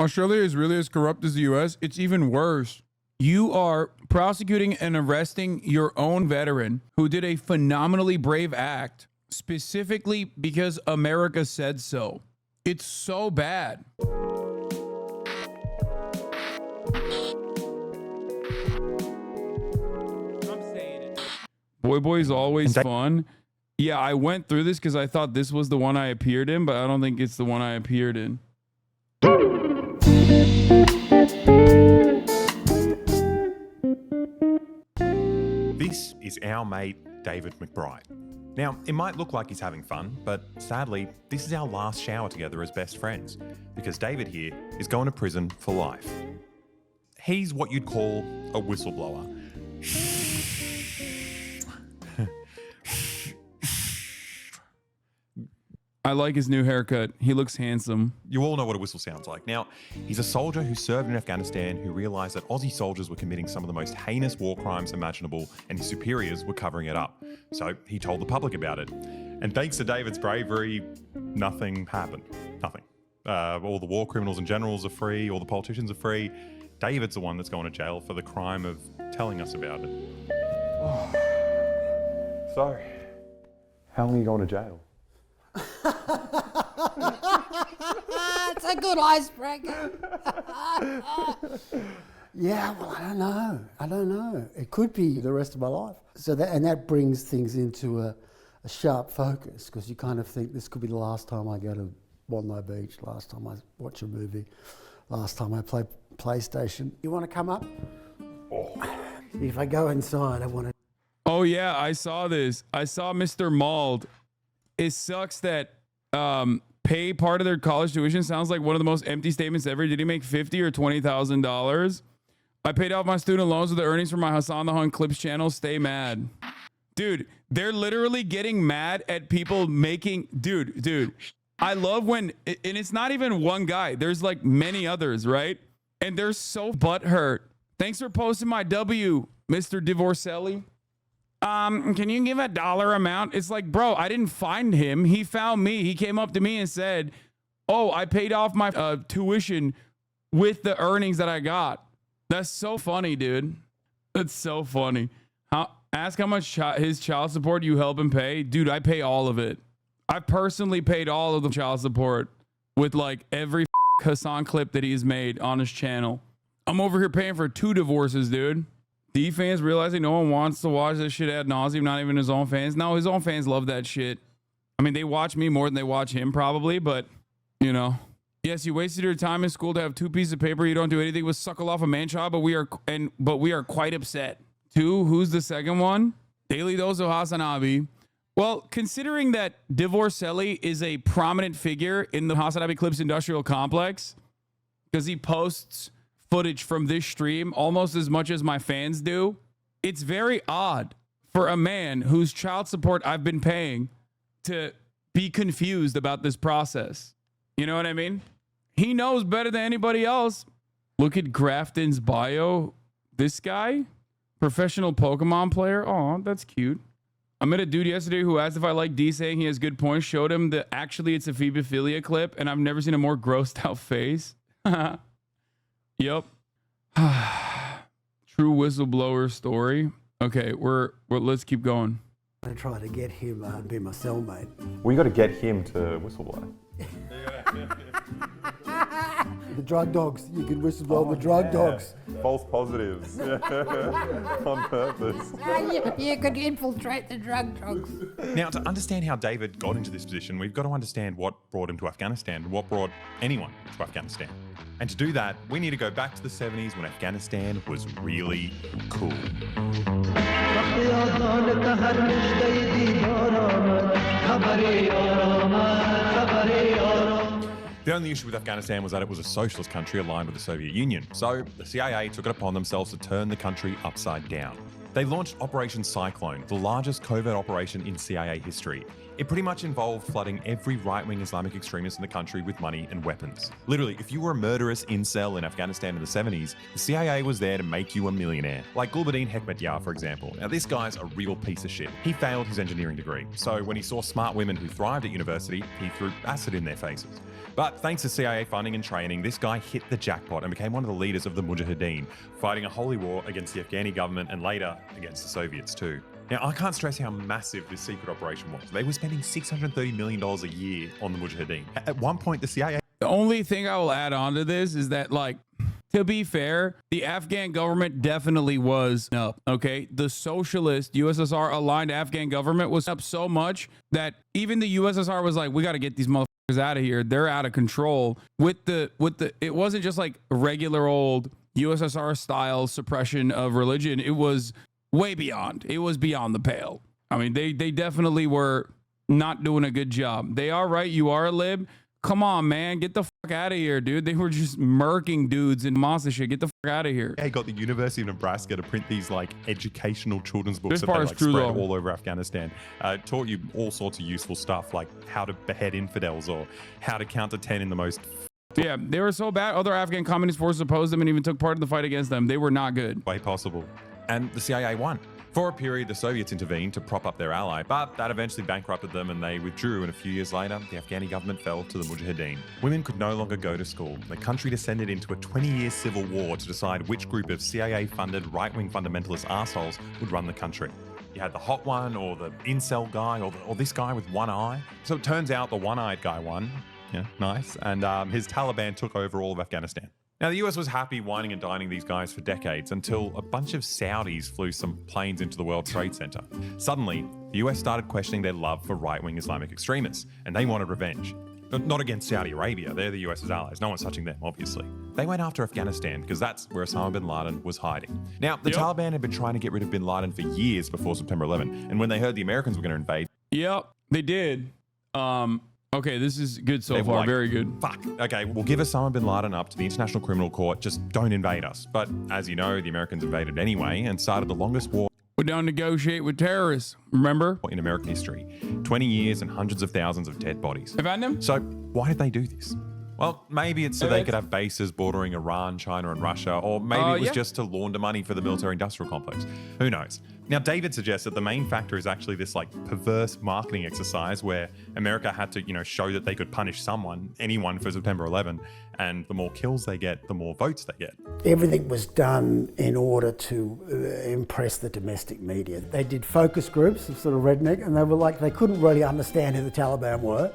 Australia is really as corrupt as the US. It's even worse. You are prosecuting and arresting your own veteran who did a phenomenally brave act specifically because America said so. It's so bad. Boy Boy is always fun. Yeah, I went through this because I thought this was the one I appeared in, but I don't think it's the one I appeared in. This is our mate, David McBride. Now, it might look like he's having fun, but sadly, this is our last shower together as best friends, because David here is going to prison for life. He's what you'd call a whistleblower. I like his new haircut. He looks handsome. You all know what a whistle sounds like. Now, he's a soldier who served in Afghanistan who realised that Aussie soldiers were committing some of the most heinous war crimes imaginable and his superiors were covering it up. So he told the public about it. And thanks to David's bravery, nothing happened. Nothing. All the war criminals and generals are free. All the politicians are free. David's the one that's going to jail for the crime of telling us about it. So, how long are you going to jail? It's a good icebreaker. Yeah, well, I don't know. It could be the rest of my life. So that brings things into a sharp focus, because you kind of think this could be the last time I go to Bondi Beach, last time I watch a movie, last time I play PlayStation. You want to come up? Oh. If I go inside, I want to. Oh yeah, I saw this. I saw Mr. Mauled. It sucks that pay part of their college tuition sounds like one of the most empty statements ever. Did he make $50,000 or $20,000? I paid off my student loans with the earnings from my Hassan the Hun Clips channel. Stay mad. Dude, they're literally getting mad at people making... Dude, I love when... And it's not even one guy. There's like many others, right? And they're so butthurt. Thanks for posting my W, Mr. Divorcelli. Can you give a dollar amount? It's like, bro, I didn't find him. He found me. He came up to me and said, oh, I paid off my tuition with the earnings that I got. That's so funny, dude. That's so funny. Ask how much his child support you help him pay. Dude, I pay all of it. I personally paid all of the child support with like every Hassan clip that he's made on his channel. I'm over here paying for 2 divorces, dude. D fans realizing no one wants to watch this shit ad nauseum, not even his own fans. No, his own fans love that shit. I mean, they watch me more than they watch him probably, but you know. Yes, you wasted your time in school to have 2 pieces of paper you don't do anything with, suckle off a man child, but we are quite upset. 2, who's the second one? Daily Dose of Hasanabi. Well, considering that Divorcelli is a prominent figure in the Hasanabi Clips industrial complex, because he posts footage from this stream almost as much as my fans do, it's very odd for a man whose child support I've been paying to be confused about this process. You know what I mean? He knows better than anybody else. Look at Grafton's bio. This guy, professional Pokemon player. Oh, that's cute. I met a dude yesterday who asked if I like D, saying he has good points. Showed him that actually it's a phebophilia clip, and I've never seen a more grossed out face. Yep. True whistleblower story. Okay, let's keep going. I try to get him to be my cellmate. Well, you got to get him to whistleblow. The drug dogs. You can whistleblow the drug dogs. False positives. On purpose. You could infiltrate the drug dogs. Now, to understand how David got into this position, we've got to understand what brought him to Afghanistan and what brought anyone to Afghanistan. And to do that, we need to go back to the 70s when Afghanistan was really cool. The only issue with Afghanistan was that it was a socialist country aligned with the Soviet Union, so the CIA took it upon themselves to turn the country upside down. They launched Operation Cyclone, the largest covert operation in CIA history. It pretty much involved flooding every right-wing Islamic extremist in the country with money and weapons. Literally, if you were a murderous incel in Afghanistan in the 70s, the CIA was there to make you a millionaire. Like Gulbuddin Hekmatyar, for example. Now, this guy's a real piece of shit. He failed his engineering degree, so when he saw smart women who thrived at university, he threw acid in their faces. But thanks to CIA funding and training, this guy hit the jackpot and became one of the leaders of the Mujahideen, fighting a holy war against the Afghani government and later against the Soviets too. Now, I can't stress how massive this secret operation was. They were spending $630 million a year on the Mujahideen. At one point, the CIA... The only thing I will add on to this is that, like, to be fair, the Afghan government definitely was up, okay? The socialist USSR aligned Afghan government was up so much that even the USSR was like, we got to get these motherfuckers out of here. They're out of control. It wasn't just like regular old USSR style suppression of religion. It was way beyond. It was beyond the pale. I mean, they definitely were not doing a good job. They are right. You are a lib. Come on, man. Get the fuck out of here, dude. They were just murking dudes in Moscow shit. Get the fuck out of here. They got the University of Nebraska to print these like educational children's books This that they part is like true, spread though. all over Afghanistan. Taught you all sorts of useful stuff like how to behead infidels or how to count to 10 in the most Yeah, they were so bad. Other Afghan communist forces opposed them and even took part in the fight against them. They were not good. way possible. And the CIA won. For a period, the Soviets intervened to prop up their ally, but that eventually bankrupted them and they withdrew, and a few years later, the Afghani government fell to the Mujahideen. Women could no longer go to school. The country descended into a 20-year civil war to decide which group of CIA-funded right-wing fundamentalist arseholes would run the country. You had the hot one, or the incel guy, or this guy with one eye. So it turns out the one-eyed guy won. Yeah, nice. And his Taliban took over all of Afghanistan. Now, the US was happy whining and dining these guys for decades until a bunch of Saudis flew some planes into the World Trade Center. Suddenly, the US started questioning their love for right-wing Islamic extremists, and they wanted revenge. Not against Saudi Arabia, they're the US's allies. No one's touching them, obviously. They went after Afghanistan because that's where Osama bin Laden was hiding. Now, the Taliban had been trying to get rid of bin Laden for years before September 11, and when they heard the Americans were going to invade, Yep, they did. Okay, this is good so they were far. like, Very good. Fuck. Okay, we'll give Osama bin Laden up to the International Criminal Court. Just don't invade us. But as you know, the Americans invaded anyway and started the longest war We don't negotiate with terrorists. Remember? in American history. 20 years and hundreds of thousands of dead bodies. Have I them? So why did they do this? Well, maybe it's so they could have bases bordering Iran, China, and Russia, or maybe it was just to launder money for the military-industrial complex. Who knows? Now, David suggests that the main factor is actually this like perverse marketing exercise where America had to, show that they could punish anyone for September 11, and the more kills they get, the more votes they get. Everything was done in order to impress the domestic media. They did focus groups of sort of redneck, and they were like, they couldn't really understand who the Taliban were.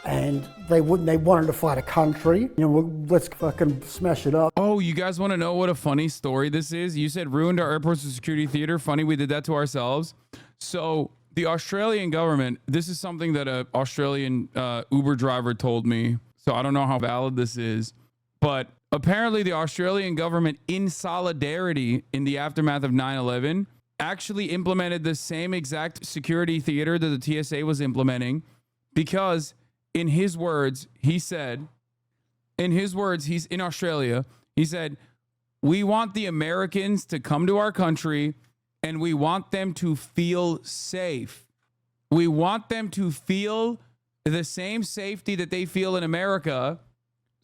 And they wanted to fight a country. Let's fucking smash it up. Oh, you guys want to know what a funny story this is? You said ruined our airports and security theater. Funny, we did that to ourselves. So the Australian government, this is something that an Australian Uber driver told me. So I don't know how valid this is, but apparently the Australian government, in solidarity in the aftermath of 9/11, actually implemented the same exact security theater that the TSA was implementing because in his words, he's in Australia, he said, we want the Americans to come to our country and we want them to feel safe. We want them to feel the same safety that they feel in America.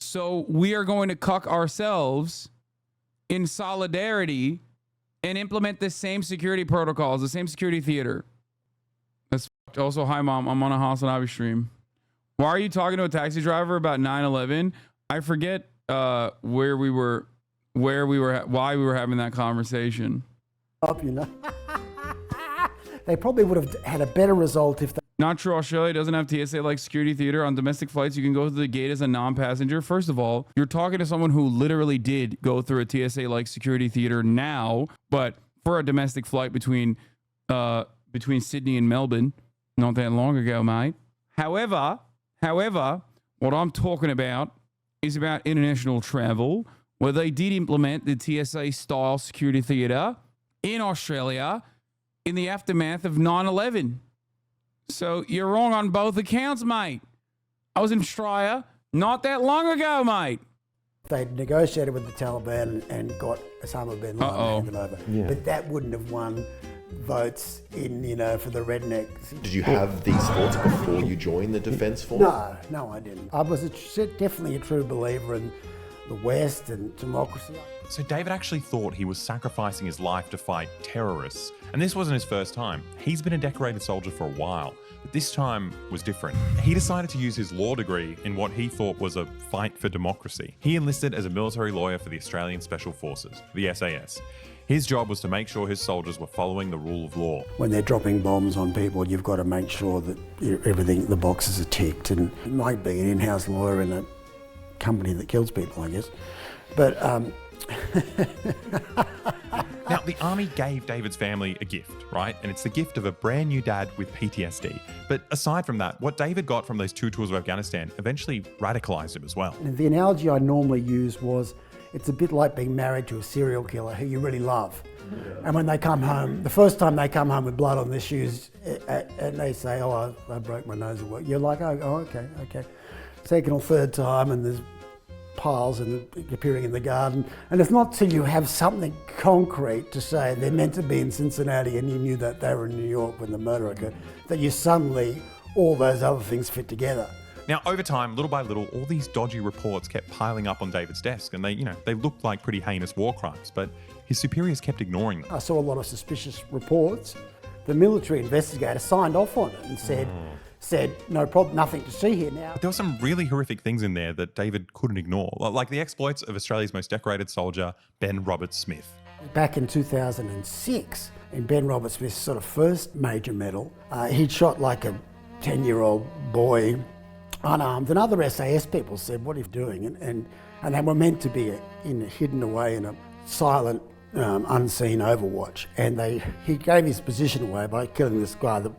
So we are going to cuck ourselves in solidarity and implement the same security protocols, the same security theater. That's also, hi mom, I'm on a Hasanabi stream. Why are you talking to a taxi driver about 9/11? I forget why we were having that conversation. They probably would have had a better result if they... Not true. Australia doesn't have TSA like security theater on domestic flights. You can go through the gate as a non-passenger. First of all, you're talking to someone who literally did go through a TSA like security theater now, but for a domestic flight between Sydney and Melbourne, not that long ago, mate. However, what I'm talking about is about international travel, where they did implement the TSA-style security theater in Australia in the aftermath of 9/11. So you're wrong on both accounts, mate. I was in Australia not that long ago, mate. They'd negotiated with the Taliban and got Osama bin Laden handed over. Yeah. But that wouldn't have won votes in, for the rednecks. Did you have these thoughts before you joined the Defence Force? No, I didn't. I was definitely a true believer in the West and democracy. So David actually thought he was sacrificing his life to fight terrorists. And this wasn't his first time. He's been a decorated soldier for a while, but this time was different. He decided to use his law degree in what he thought was a fight for democracy. He enlisted as a military lawyer for the Australian Special Forces, the SAS. His job was to make sure his soldiers were following the rule of law. When they're dropping bombs on people, you've got to make sure that everything, the boxes are ticked. And it might be an in-house lawyer in a company that kills people, I guess. But Now, the army gave David's family a gift, right? And it's the gift of a brand new dad with PTSD. But aside from that, what David got from those 2 tours of Afghanistan eventually radicalized him as well. And the analogy I normally used was, it's a bit like being married to a serial killer who you really love. And when they come home, the first time they come home with blood on their shoes and they say, oh, I broke my nose at work, you're like, oh, okay. Second or third time and there's piles and appearing in the garden. And it's not till you have something concrete to say they're meant to be in Cincinnati and you knew that they were in New York when the murder occurred, that you suddenly, all those other things fit together. Now, over time, little by little, all these dodgy reports kept piling up on David's desk, and they looked like pretty heinous war crimes, but his superiors kept ignoring them. I saw a lot of suspicious reports. The military investigator signed off on it and said, no problem, nothing to see here now. But there were some really horrific things in there that David couldn't ignore, like the exploits of Australia's most decorated soldier, Ben Roberts-Smith. Back in 2006, in Ben Roberts-Smith's sort of first major medal, he'd shot like a 10-year-old boy unarmed, and other SAS people said, what are you doing? And they were meant to be hidden away in a silent, unseen overwatch. And he gave his position away by killing this guy that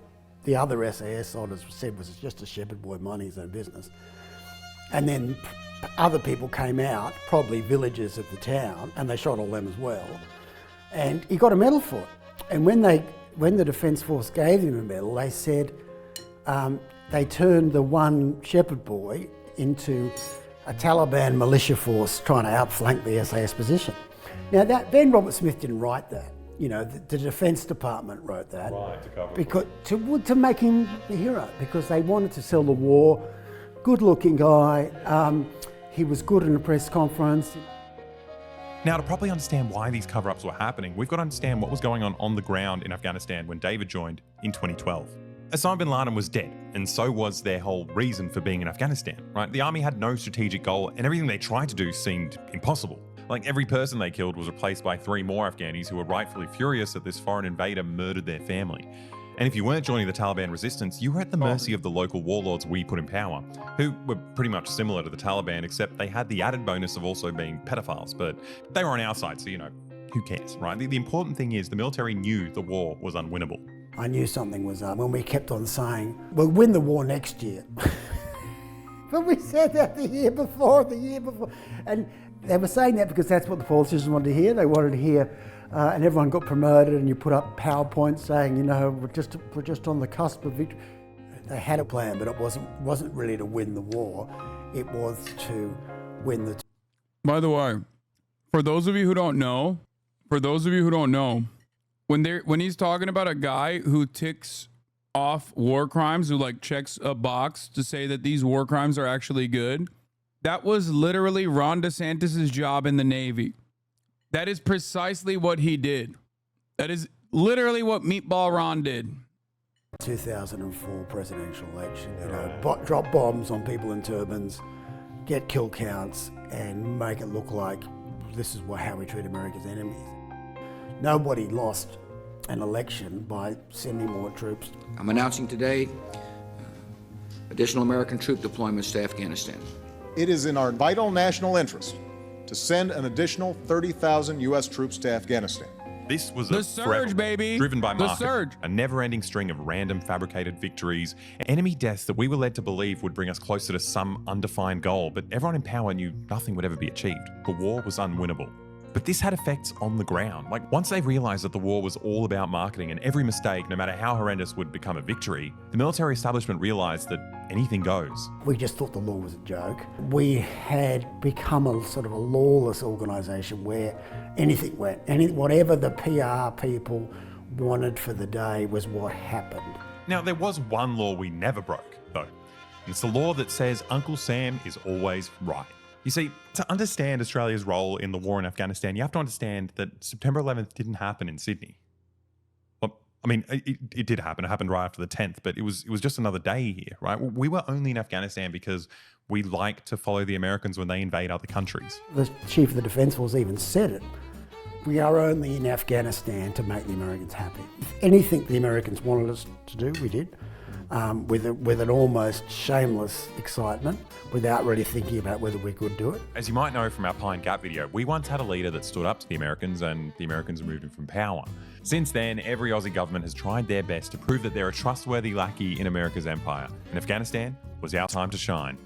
the other SAS soldiers said was just a shepherd boy minding his own business. And then other people came out, probably villagers of the town, and they shot all them as well. And he got a medal for it. And when the Defence Force gave him a medal, they said, they turned the one shepherd boy into a Taliban militia force trying to outflank the SAS position. Now, that Ben Roberts-Smith didn't write that. The Defence Department wrote that. Right, to cover because to make him the hero, because they wanted to sell the war. Good-looking guy. He was good in a press conference. Now, to properly understand why these cover-ups were happening, we've got to understand what was going on the ground in Afghanistan when David joined in 2012. Osama bin Laden was dead, and so was their whole reason for being in Afghanistan, right? The army had no strategic goal, and everything they tried to do seemed impossible. Like, every person they killed was replaced by 3 more Afghanis who were rightfully furious that this foreign invader murdered their family. And if you weren't joining the Taliban resistance, you were at the mercy of the local warlords we put in power, who were pretty much similar to the Taliban, except they had the added bonus of also being pedophiles, but they were on our side, so who cares, right? The important thing is the military knew the war was unwinnable. I knew something was up when we kept on saying, we'll win the war next year. But we said that the year before. And they were saying that because that's what the politicians wanted to hear. They wanted to hear, and everyone got promoted, and you put up PowerPoints saying, we're just on the cusp of victory. They had a plan, but it wasn't really to win the war. It was to win the... By the way, for those of you who don't know, when he's talking about a guy who ticks off war crimes, who like checks a box to say that these war crimes are actually good, that was literally Ron DeSantis's job in the Navy. That is precisely what he did. That is literally what Meatball Ron did. 2004 presidential election, drop bombs on people in turbans, get kill counts, and make it look like this is how we treat America's enemies. Nobody lost an election by sending more troops. I'm announcing today additional American troop deployments to Afghanistan. It is in our vital national interest to send an additional 30,000 U.S. troops to Afghanistan. This was The a surge, forever baby. driven by The marketing, surge. a never-ending string of random fabricated victories, enemy deaths that we were led to believe would bring us closer to some undefined goal, but everyone in power knew nothing would ever be achieved. The war was unwinnable. But this had effects on the ground. Like, once they realized that the war was all about marketing and every mistake, no matter how horrendous, would become a victory, the military establishment realized that anything goes. We just thought the law was a joke. We had become a sort of a lawless organisation where anything went. Whatever the PR people wanted for the day was what happened. Now, there was one law we never broke, though. And it's the law that says Uncle Sam is always right. You see, to understand Australia's role in the war in Afghanistan, you have to understand that September 11th didn't happen in Sydney. Well, I mean, it did happen. It happened right after the 10th, but it was just another day here, right? We were only in Afghanistan because we like to follow the Americans when they invade other countries. The Chief of the Defence Force even said it. We are only in Afghanistan to make the Americans happy. Anything the Americans wanted us to do, we did. With an almost shameless excitement without really thinking about whether we could do it. As you might know from our Pine Gap video, we once had a leader that stood up to the Americans and the Americans removed him from power. Since then, every Aussie government has tried their best to prove that they're a trustworthy lackey in America's empire. And Afghanistan was our time to shine.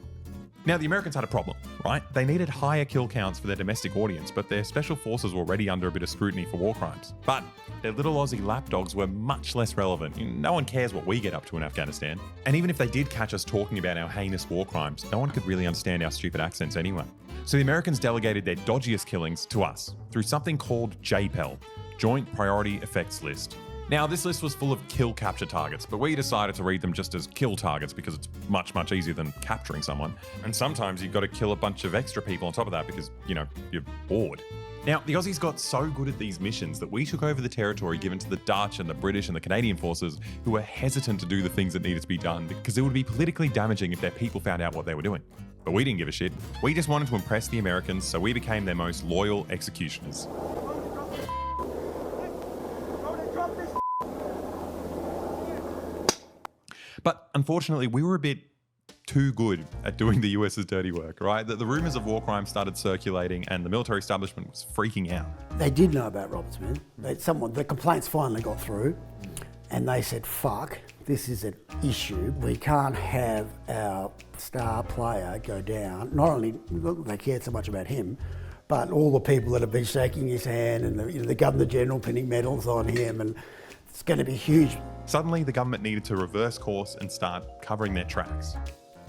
Now, the Americans had a problem, right? They needed higher kill counts for their domestic audience, but their special forces were already under a bit of scrutiny for war crimes. But their little Aussie lapdogs were much less relevant. No one cares what we get up to in Afghanistan. And even if they did catch us talking about our heinous war crimes, no one could really understand our stupid accents anyway. So the Americans delegated their dodgiest killings to us through something called JPEL, Joint Priority Effects List. Now, this list was full of kill capture targets, but we decided to read them just as kill targets because it's much, much easier than capturing someone. And sometimes you've got to kill a bunch of extra people on top of that because, you know, you're bored. Now, the Aussies got so good at these missions that we took over the territory given to the Dutch and the British and the Canadian forces who were hesitant to do the things that needed to be done because it would be politically damaging if their people found out what they were doing. But we didn't give a shit. We just wanted to impress the Americans, so we became their most loyal executioners. But unfortunately, we were a bit too good at doing the US's dirty work, right? The rumors of war crimes started circulating and the military establishment was freaking out. They did know about Roberts, man. The complaints finally got through and they said, fuck, this is an issue. We can't have our star player go down. Not only they cared so much about him, but all the people that have been shaking his hand and the Governor General pinning medals on him, and it's going to be huge. Suddenly, the government needed to reverse course and start covering their tracks.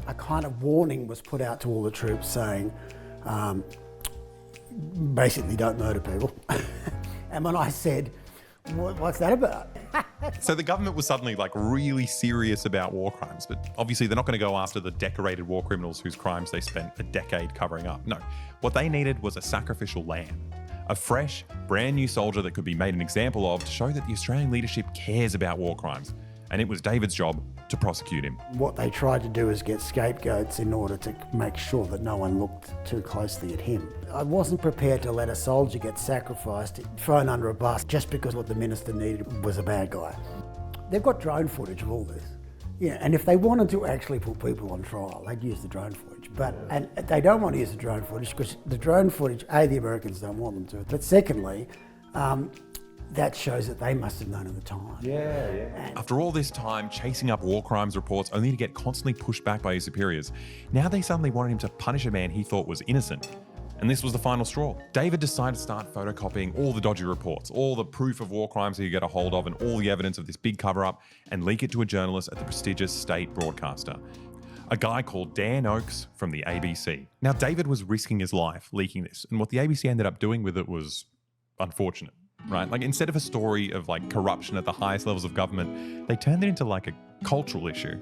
A kind of warning was put out to all the troops saying, basically don't murder people. And when I said, what's that about? So the government was suddenly like really serious about war crimes, but obviously they're not going to go after the decorated war criminals whose crimes they spent a decade covering up. No, what they needed was a sacrificial lamb. A fresh, brand new soldier that could be made an example of to show that the Australian leadership cares about war crimes. And it was David's job to prosecute him. What they tried to do is get scapegoats in order to make sure that no one looked too closely at him. I wasn't prepared to let a soldier get sacrificed, thrown under a bus, just because what the minister needed was a bad guy. They've got drone footage of all this. Yeah, and if they wanted to actually put people on trial, they'd use the drone footage. And they don't want to use the drone footage because the drone footage, A, the Americans don't want them to, but secondly, that shows that they must have known at the time. Yeah. After all this time chasing up war crimes reports only to get constantly pushed back by his superiors, now they suddenly wanted him to punish a man he thought was innocent. And this was the final straw. David decided to start photocopying all the dodgy reports, all the proof of war crimes he could get a hold of, and all the evidence of this big cover-up, and leak it to a journalist at the prestigious state broadcaster, a guy called Dan Oakes from the ABC. Now, David was risking his life leaking this, and what the ABC ended up doing with it was unfortunate, right? Like, instead of a story of like corruption at the highest levels of government, they turned it into like a cultural issue.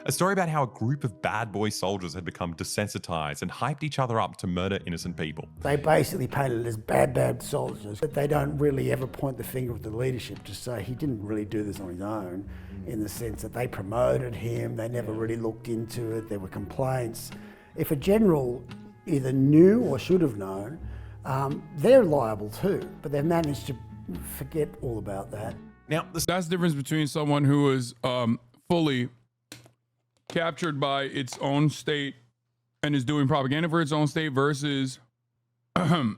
A story about how a group of bad boy soldiers had become desensitized and hyped each other up to murder innocent people. They basically painted it as bad soldiers, but they don't really ever point the finger at the leadership to say he didn't really do this on his own, in the sense that they promoted him, they never really looked into it, there were complaints. If a general either knew or should have known, they're liable too, but they've managed to forget all about that. Now, That's the difference between someone who is fully captured by its own state and is doing propaganda for its own state versus someone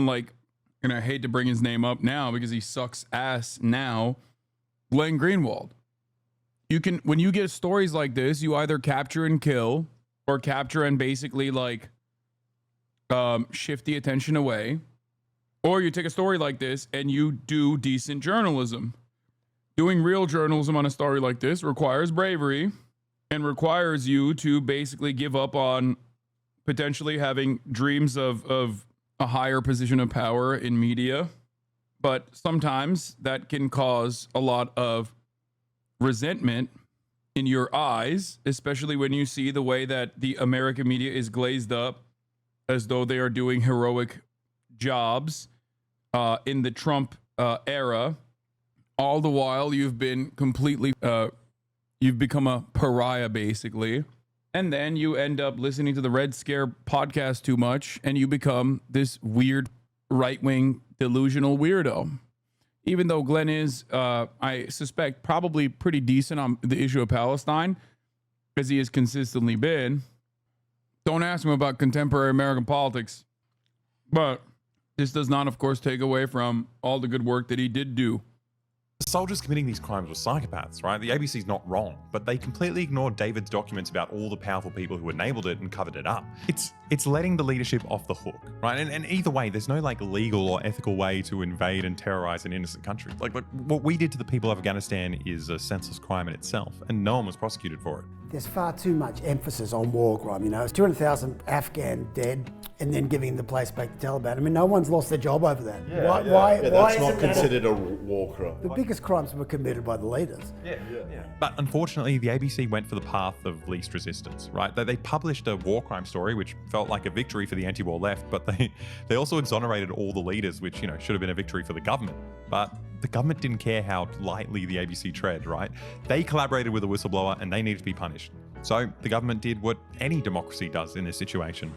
like, and I hate to bring his name up now because he sucks ass now, Glenn Greenwald. When you get stories like this, you either capture and kill or capture and basically like shift the attention away, or you take a story like this and you do decent journalism. Doing real journalism on a story like this requires bravery and requires you to basically give up on potentially having dreams of a higher position of power in media. But sometimes that can cause a lot of resentment in your eyes, especially when you see the way that the American media is glazed up as though they are doing heroic jobs in the Trump era. All the while, you've been completely, you've become a pariah, basically. And then you end up listening to the Red Scare podcast too much, and you become this weird right-wing delusional weirdo. Even though Glenn is, I suspect, probably pretty decent on the issue of Palestine, as he has consistently been. Don't ask him about contemporary American politics. But this does not, of course, take away from all the good work that he did do. The soldiers committing these crimes were psychopaths, right? The ABC's not wrong, but they completely ignored David's documents about all the powerful people who enabled it and covered it up. It's letting the leadership off the hook, right? And either way, there's no like legal or ethical way to invade and terrorize an innocent country. Like what we did to the people of Afghanistan is a senseless crime in itself, and no one was prosecuted for it. There's far too much emphasis on war crime, you know. It's 200,000 Afghan dead and then giving the place back to Taliban. I mean, no one's lost their job over that. Why that's not considered a war crime. The biggest crimes were committed by the leaders. But unfortunately, the ABC went for the path of least resistance, right? They published a war crime story, which felt like a victory for the anti-war left, but they also exonerated all the leaders, which, you know, should have been a victory for the government. But the government didn't care how lightly the ABC tread, right? They collaborated with a whistleblower and they needed to be punished. So the government did what any democracy does in this situation.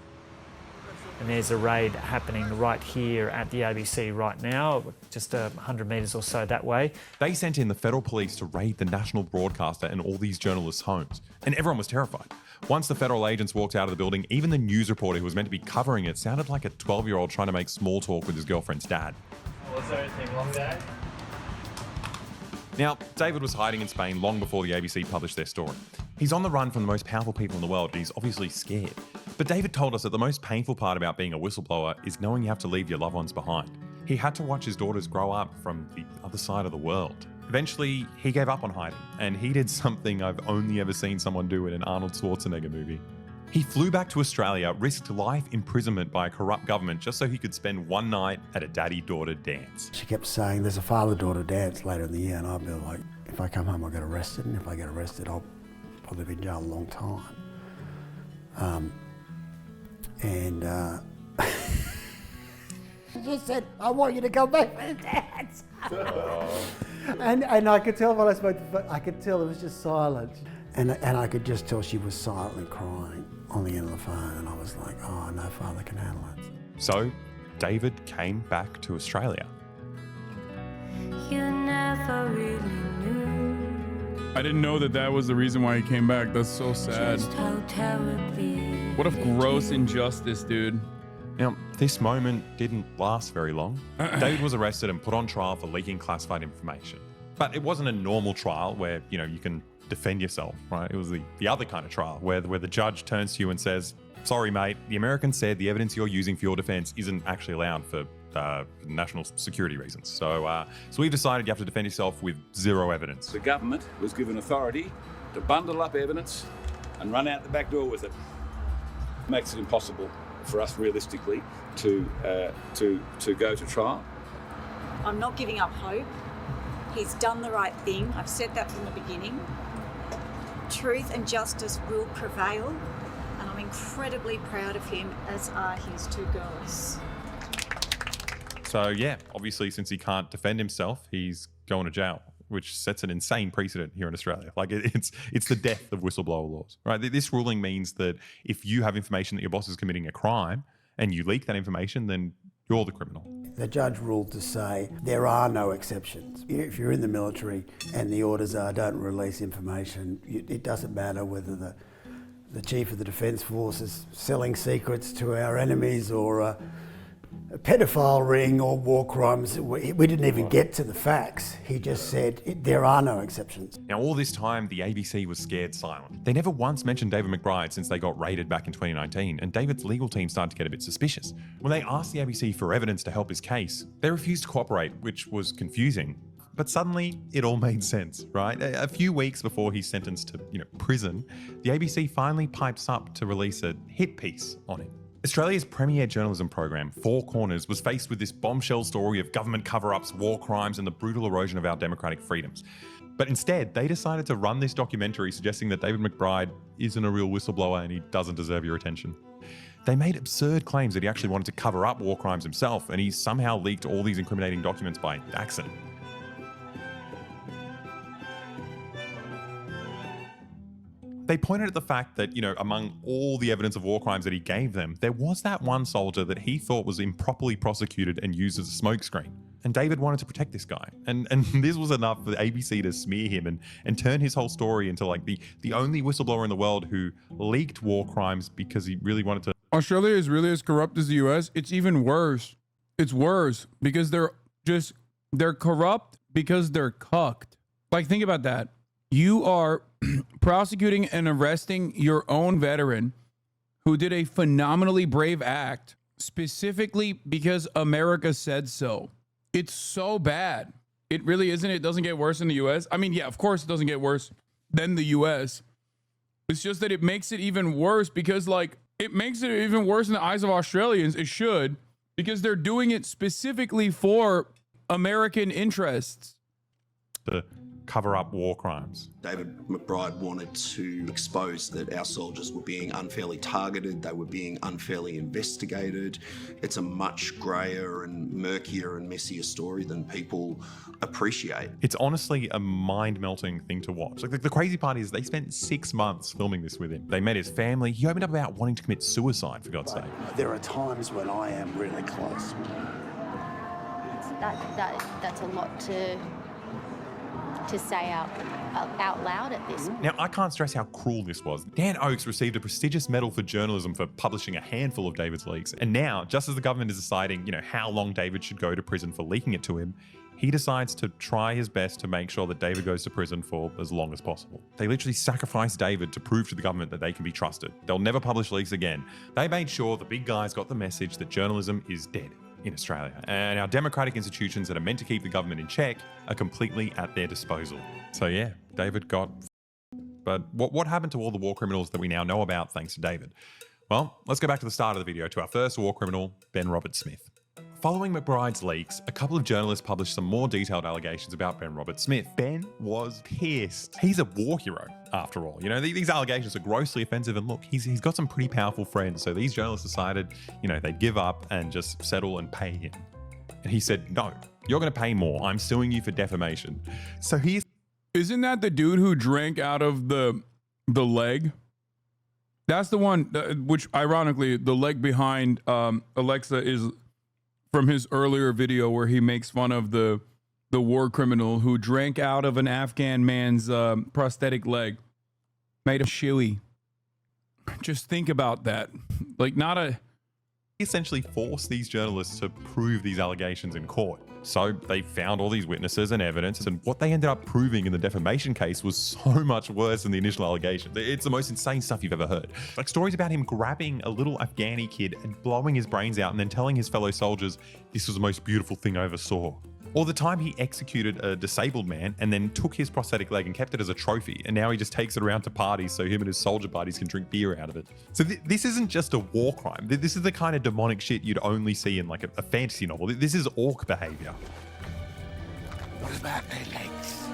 And there's a raid happening right here at the ABC right now, just 100 metres or so that way. They sent in the federal police to raid the national broadcaster and all these journalists' homes. And everyone was terrified. Once the federal agents walked out of the building, even the news reporter who was meant to be covering it sounded like a 12-year-old trying to make small talk with his girlfriend's dad. Was there anything wrong there? Now, David was hiding in Spain long before the ABC published their story. He's on the run from the most powerful people in the world and he's obviously scared. But David told us that the most painful part about being a whistleblower is knowing you have to leave your loved ones behind. He had to watch his daughters grow up from the other side of the world. Eventually, he gave up on hiding, and he did something I've only ever seen someone do in an Arnold Schwarzenegger movie. He flew back to Australia, risked life imprisonment by a corrupt government just so he could spend one night at a daddy-daughter dance. She kept saying, there's a father-daughter dance later in the year, and I'd be like, if I come home, I'll get arrested, and if I get arrested, I'll probably be in jail a long time. She said, I want you to come back for the dance. and I could tell when I spoke to her, I could tell it was just silent. And I could just tell she was silently crying on the end of the phone, and I was like, oh, no father can handle it. So, David came back to Australia. You never really knew. I didn't know that was the reason why he came back. That's so sad. Just how terribly What a gross injustice, dude. Now, this moment didn't last very long. David was arrested and put on trial for leaking classified information. But it wasn't a normal trial where, you know, you can defend yourself, right? It was the other kind of trial where the judge turns to you and says, sorry, mate, the Americans said the evidence you're using for your defense isn't actually allowed for national security reasons. So we've decided you have to defend yourself with zero evidence. The government was given authority to bundle up evidence and run out the back door with it. Makes it impossible for us realistically to go to trial. I'm not giving up hope. He's done the right thing. I've said that from the beginning. Truth and justice will prevail, and I'm incredibly proud of him, as are his two girls. So yeah, obviously since he can't defend himself, he's going to jail, which sets an insane precedent here in Australia. Like it's the death of whistleblower laws, right? This ruling means that if you have information that your boss is committing a crime and you leak that information, then you're the criminal. The judge ruled to say there are no exceptions. If you're in the military and the orders are don't release information, it doesn't matter whether the chief of the Defence Force is selling secrets to our enemies or a pedophile ring or war crimes. We didn't even get to the facts. He just said there are no exceptions. Now, all this time, the ABC was scared silent. They never once mentioned David McBride since they got raided back in 2019, and David's legal team started to get a bit suspicious. When they asked the ABC for evidence to help his case, they refused to cooperate, which was confusing. But suddenly, it all made sense, right? A few weeks before he's sentenced to, prison, the ABC finally pipes up to release a hit piece on him. Australia's premier journalism program, Four Corners, was faced with this bombshell story of government cover-ups, war crimes, and the brutal erosion of our democratic freedoms. But instead, they decided to run this documentary suggesting that David McBride isn't a real whistleblower and he doesn't deserve your attention. They made absurd claims that he actually wanted to cover up war crimes himself, and he somehow leaked all these incriminating documents by accident. They pointed at the fact that, among all the evidence of war crimes that he gave them, there was that one soldier that he thought was improperly prosecuted and used as a smokescreen. And David wanted to protect this guy. And this was enough for ABC to smear him and turn his whole story into like the only whistleblower in the world who leaked war crimes because he really wanted to. Australia is really as corrupt as the US. It's even worse. It's worse because they're corrupt because they're cucked. Like, think about that. You are prosecuting and arresting your own veteran who did a phenomenally brave act specifically because America said so. It's so bad. It really isn't. It doesn't get worse in the US. I mean, yeah, of course it doesn't get worse than the US. It's just that it makes it even worse because, like, it makes it even worse in the eyes of Australians. It should, because they're doing it specifically for American interests. To cover up war crimes. David McBride wanted to expose that our soldiers were being unfairly targeted, they were being unfairly investigated. It's a much greyer and murkier and messier story than people appreciate. It's honestly a mind-melting thing to watch. Like, the crazy part is they spent 6 months filming this with him. They met his family. He opened up about wanting to commit suicide, for God's sake. There are times when I am really close. That's a lot to say out loud at this. Now, I can't stress how cruel this was. Dan Oakes received a prestigious medal for journalism for publishing a handful of David's leaks. And now, just as the government is deciding, how long David should go to prison for leaking it to him, he decides to try his best to make sure that David goes to prison for as long as possible. They literally sacrificed David to prove to the government that they can be trusted. They'll never publish leaks again. They made sure the big guys got the message that journalism is dead in Australia, and our democratic institutions that are meant to keep the government in check are completely at their disposal. So yeah, David got But what happened to all the war criminals that we now know about thanks to David? Well, let's go back to the start of the video to our first war criminal, Ben Robert Smith. Following McBride's leaks, a couple of journalists published some more detailed allegations about Ben Robert Smith. Ben was pissed. He's a war hero, after all. These allegations are grossly offensive, and look, he's got some pretty powerful friends, so these journalists decided, they'd give up and just settle and pay him. And he said, no, you're going to pay more. I'm suing you for defamation. So Isn't that the dude who drank out of the leg? That's the one, which ironically, the leg behind Alexa is from his earlier video where he makes fun of the war criminal who drank out of an Afghan man's prosthetic leg. Made him shoey. Just think about that. He essentially forced these journalists to prove these allegations in court. So they found all these witnesses and evidence, and what they ended up proving in the defamation case was so much worse than the initial allegations. It's the most insane stuff you've ever heard. Like stories about him grabbing a little Afghani kid and blowing his brains out and then telling his fellow soldiers, this was the most beautiful thing I ever saw. Or the time he executed a disabled man and then took his prosthetic leg and kept it as a trophy, and now he just takes it around to parties so him and his soldier buddies can drink beer out of it. So this isn't just a war crime. This is the kind of demonic shit you'd only see in like a fantasy novel. This is orc behavior. What about their legs?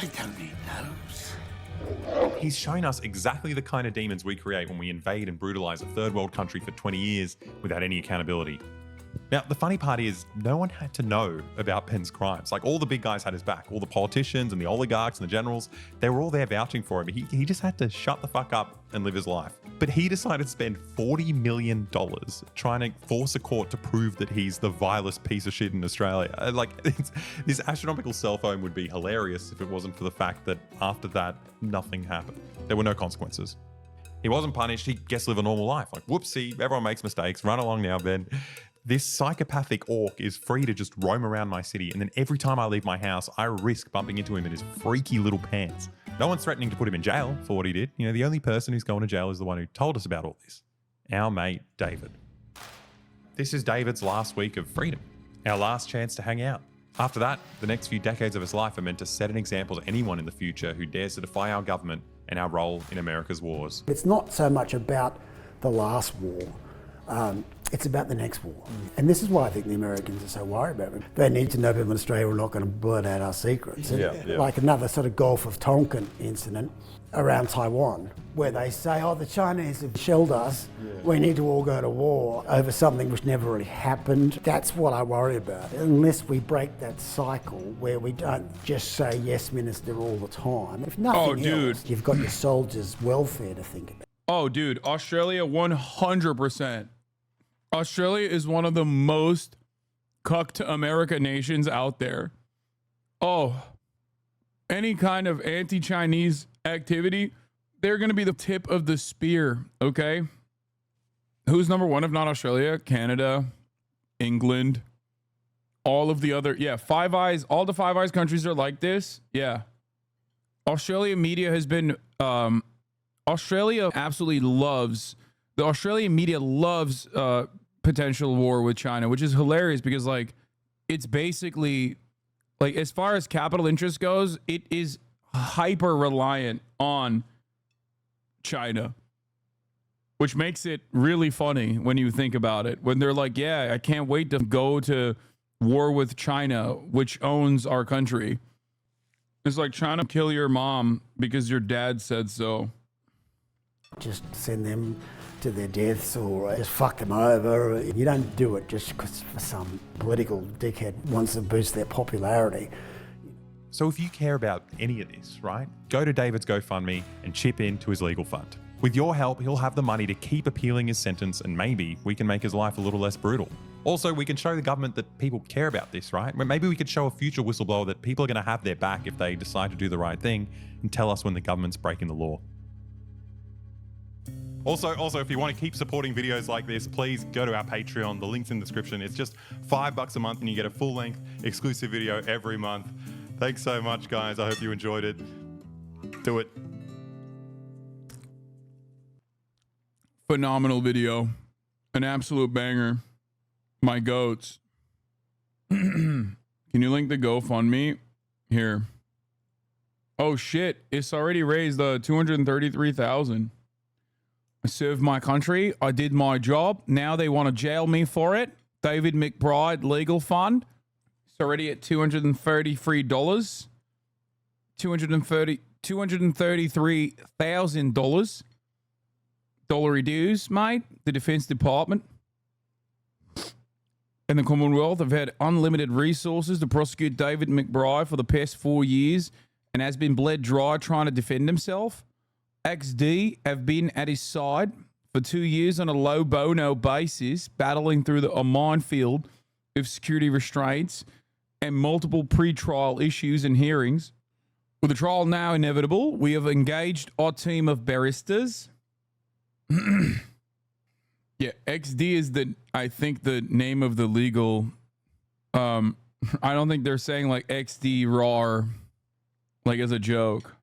They don't need those. He's shown us exactly the kind of demons we create when we invade and brutalize a third world country for 20 years without any accountability. Now, the funny part is no one had to know about Ben's crimes. Like, all the big guys had his back. All the politicians and the oligarchs and the generals, they were all there vouching for him. He just had to shut the fuck up and live his life. But he decided to spend $40 million trying to force a court to prove that he's the vilest piece of shit in Australia. This astronomical cell phone would be hilarious if it wasn't for the fact that after that, nothing happened. There were no consequences. He wasn't punished. He gets to live a normal life. Like, whoopsie, everyone makes mistakes. Run along now, Ben. This psychopathic orc is free to just roam around my city, and then every time I leave my house, I risk bumping into him in his freaky little pants. No one's threatening to put him in jail for what he did. The only person who's going to jail is the one who told us about all this. Our mate, David. This is David's last week of freedom. Our last chance to hang out. After that, the next few decades of his life are meant to set an example to anyone in the future who dares to defy our government and our role in America's wars. It's not so much about the last war. It's about the next war. And this is why I think the Americans are so worried about it. They need to know people in Australia are not going to blurt out our secrets. Like another sort of Gulf of Tonkin incident around Taiwan, where they say, oh, the Chinese have shelled us, we need to all go to war over something which never really happened. That's what I worry about. Unless we break that cycle where we don't just say yes, minister, all the time. If nothing else, you've got your soldiers' welfare to think about. Oh, dude, Australia 100%. Australia is one of the most cucked America nations out there. Oh, any kind of anti-Chinese activity, they're going to be the tip of the spear, okay? Who's number one if not Australia? Canada, England, all of the other, Five Eyes, all the Five Eyes countries are like this. Yeah. Australian media has been, Australia absolutely loves, the Australian media loves potential war with China, which is hilarious because, like, it's basically, like, as far as capital interest goes, it is hyper reliant on China, which makes it really funny when you think about it. When they're like, yeah, I can't wait to go to war with China, which owns our country. It's like trying to kill your mom because your dad said so. Just send them to their deaths or just fuck them over. You don't do it just because some political dickhead wants to boost their popularity. So if you care about any of this, right, go to David's GoFundMe and chip in to his legal fund. With your help, he'll have the money to keep appealing his sentence, and maybe we can make his life a little less brutal. Also, we can show the government that people care about this, right? Maybe we could show a future whistleblower that people are going to have their back if they decide to do the right thing and tell us when the government's breaking the law. Also, if you want to keep supporting videos like this, please go to our Patreon. The link's in the description. It's just $5 a month and you get a full-length exclusive video every month. Thanks so much, guys. I hope you enjoyed it. Do it. Phenomenal video. An absolute banger. My goats. Can you link the GoFundMe? Here. Oh, shit. It's already raised $233,000. I served my country. I did my job. Now they want to jail me for it. David McBride Legal Fund. It's already at $233. $233,000. Dollary dues, mate. The Defense Department and the Commonwealth have had unlimited resources to prosecute David McBride for the past 4 years and has been bled dry trying to defend himself. XD have been at his side for 2 years on a low bono basis, battling through a minefield of security restraints and multiple pre-trial issues and hearings. With the trial now inevitable, we have engaged our team of barristers. Yeah, XD is I think the name of the legal, I don't think they're saying like XD RAR, like as a joke.